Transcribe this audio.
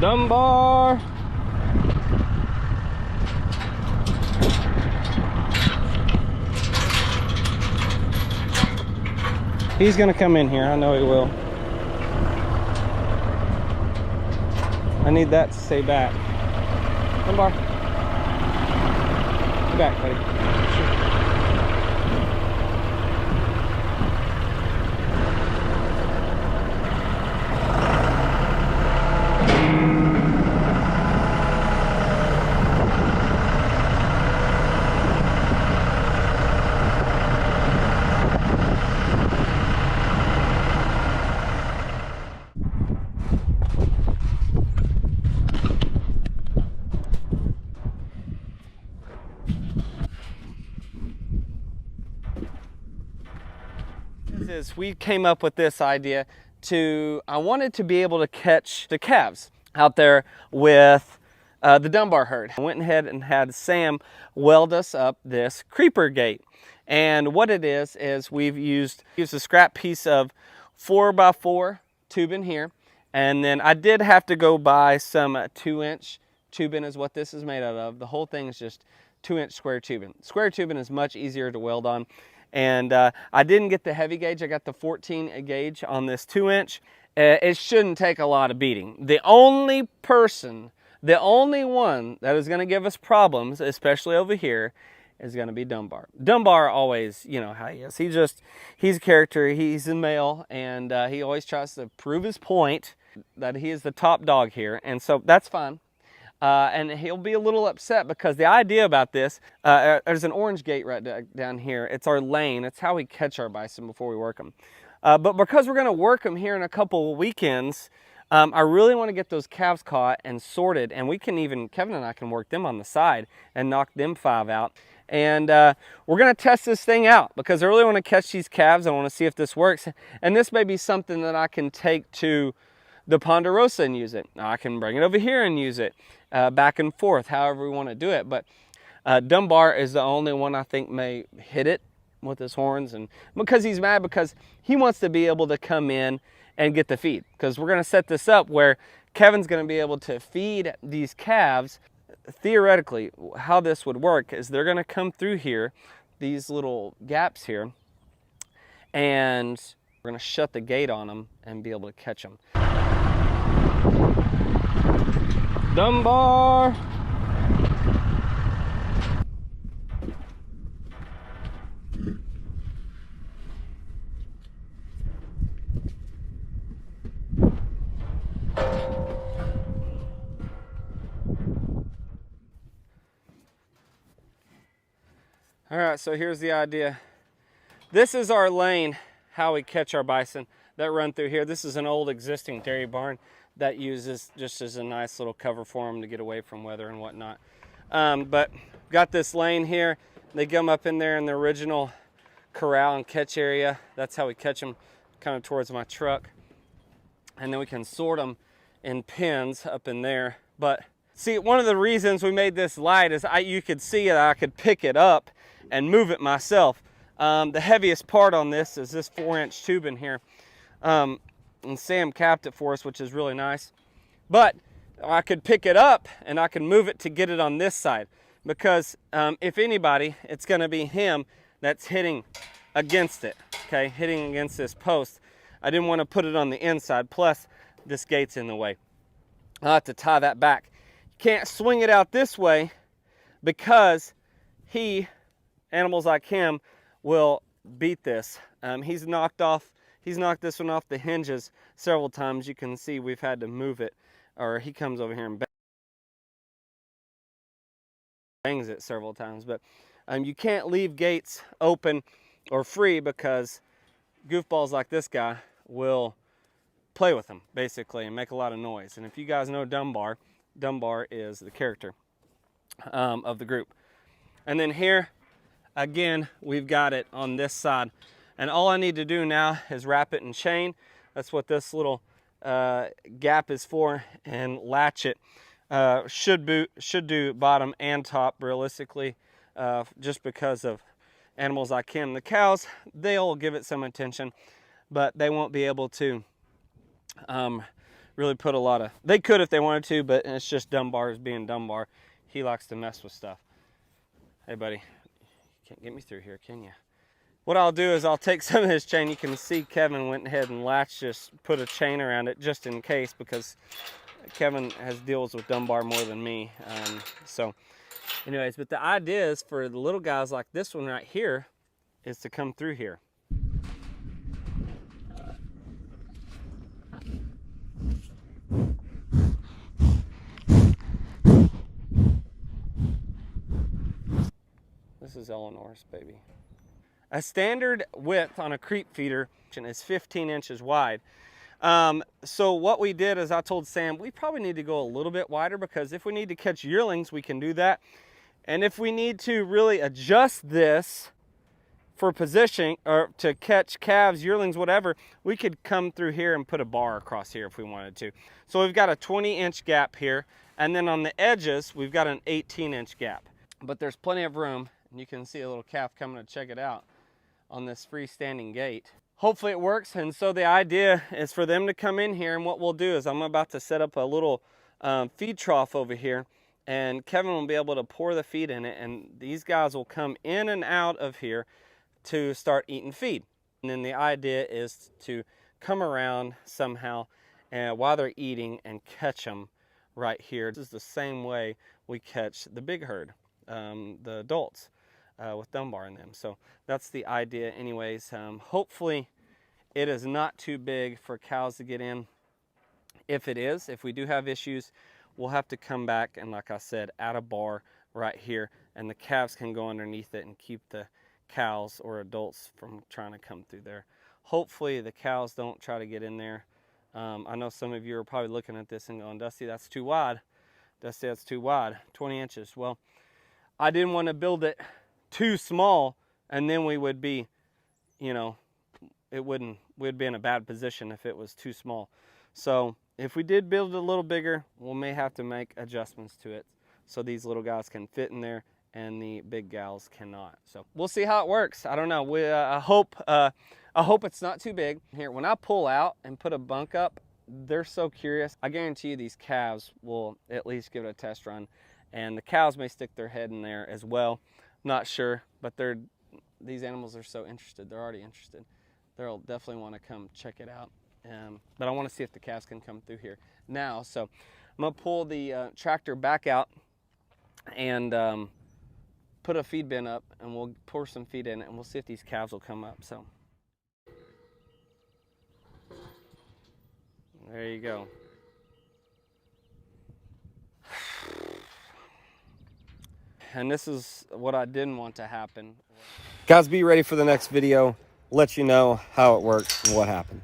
Dunbar. He's gonna come in here, I know he will. I need that to stay back. Dunbar. Get back, buddy. We came up with this idea I wanted to be able to catch the calves out there with the Dunbar herd. I went ahead and had Sam weld us up this creeper gate. And what it is we've used a scrap piece of 4x4 tubing here. And then I did have to go buy some 2-inch tubing is what this is made out of. The whole thing is just 2-inch square tubing. Square tubing is much easier to weld on. And I didn't get the heavy gauge. I got the 14 gauge on this 2-inch. It shouldn't take a lot of beating. The only one that is going to give us problems, especially over here, is going to be Dunbar. Dunbar always, you know how he is. He's a character. He's a male, and he always tries to prove his point that he is the top dog here. And so that's fine. And he'll be a little upset because the idea about this, there's an orange gate right down here. It's our lane. It's how we catch our bison before we work them. But because we're going to work them here in a couple of weekends, I really want to get those calves caught and sorted. And Kevin and I can work them on the side and knock them 5 out. And we're going to test this thing out because I really want to catch these calves. I want to see if this works. And this may be something that I can take to the Ponderosa and use it. I can bring it over here and use it. Back and forth, however we want to do it. But Dunbar is the only one I think may hit it with his horns, and because he's mad because he wants to be able to come in and get the feed. Because we're going to set this up where Kevin's going to be able to feed these calves. Theoretically, how this would work is they're going to come through here, these little gaps here, and we're going to shut the gate on them and be able to catch them. Dunbar. All right, so here's the idea. This is our lane, how we catch our bison that run through here. This is an old existing dairy barn that uses just as a nice little cover for them to get away from weather and whatnot. But got this lane here. They come up in there in the original corral and catch area. That's how we catch them, kind of towards my truck. And then we can sort them in pens up in there. But see, one of the reasons we made this light is you could see that I could pick it up and move it myself. The heaviest part on this is this 4-inch tubing here. And Sam capped it for us, which is really nice. But I could pick it up and I can move it to get it on this side. Because if anybody, it's going to be him that's hitting against it, okay? Hitting against this post. I didn't want to put it on the inside, plus this gate's in the way. I'll have to tie that back. Can't swing it out this way because animals like him, will beat this. He's knocked this one off the hinges several times. You can see we've had to move it, or he comes over here and bangs it several times. But you can't leave gates open or free because goofballs like this guy will play with them basically and make a lot of noise. And if you guys know Dunbar, Dunbar is the character of the group. And then here again, we've got it on this side. And all I need to do now is wrap it in chain. That's what this little gap is for, and latch it. Should do bottom and top realistically, just because of animals like him. The cows, they'll give it some attention, but they won't be able to really put a lot of, they could if they wanted to, but it's just Dunbar being Dunbar. He likes to mess with stuff. Hey buddy, you can't get me through here, can you? What I'll do is I'll take some of his chain. You can see Kevin went ahead and just put a chain around it just in case, because Kevin deals with Dunbar more than me. So anyways, but the idea is for the little guys like this one right here is to come through here. This is Eleanor's baby. A standard width on a creep feeder is 15 inches wide. So what we did is I told Sam, we probably need to go a little bit wider, because if we need to catch yearlings, we can do that. And if we need to really adjust this for positioning or to catch calves, yearlings, whatever, we could come through here and put a bar across here if we wanted to. So we've got a 20-inch gap here. And then on the edges, we've got an 18-inch gap. But there's plenty of room. And you can see a little calf coming to check it out on this freestanding gate. Hopefully it works. And so the idea is for them to come in here, and what we'll do is I'm about to set up a little feed trough over here, and Kevin will be able to pour the feed in it, and these guys will come in and out of here to start eating feed. And then the idea is to come around somehow while they're eating and catch them right here. This is the same way we catch the big herd, the adults. With Dunbar in them. So that's the idea anyways. Hopefully it is not too big for cows to get in. If it is, if we do have issues, we'll have to come back and, like I said, add a bar right here, and the calves can go underneath it and keep the cows or adults from trying to come through there. Hopefully the cows don't try to get in there. I know some of you are probably looking at this and going, Dusty, that's too wide. Dusty, that's too wide, 20 inches. Well, I didn't want to build it too small, and then we would be, you know, we'd be in a bad position if it was too small. So if we did build it a little bigger, we may have to make adjustments to it so these little guys can fit in there and the big gals cannot. So we'll see how it works. I don't know. I hope it's not too big. Here, when I pull out and put a bunk up, they're so curious. I guarantee you these calves will at least give it a test run, and the cows may stick their head in there as well. Not sure, but these animals are so interested. They're already interested. They'll definitely want to come check it out. But I want to see if the calves can come through here now. So I'm going to pull the tractor back out and put a feed bin up, and we'll pour some feed in it, and we'll see if these calves will come up. So there you go. And this is what I didn't want to happen. Guys, be ready for the next video. Let you know how it worked and what happened.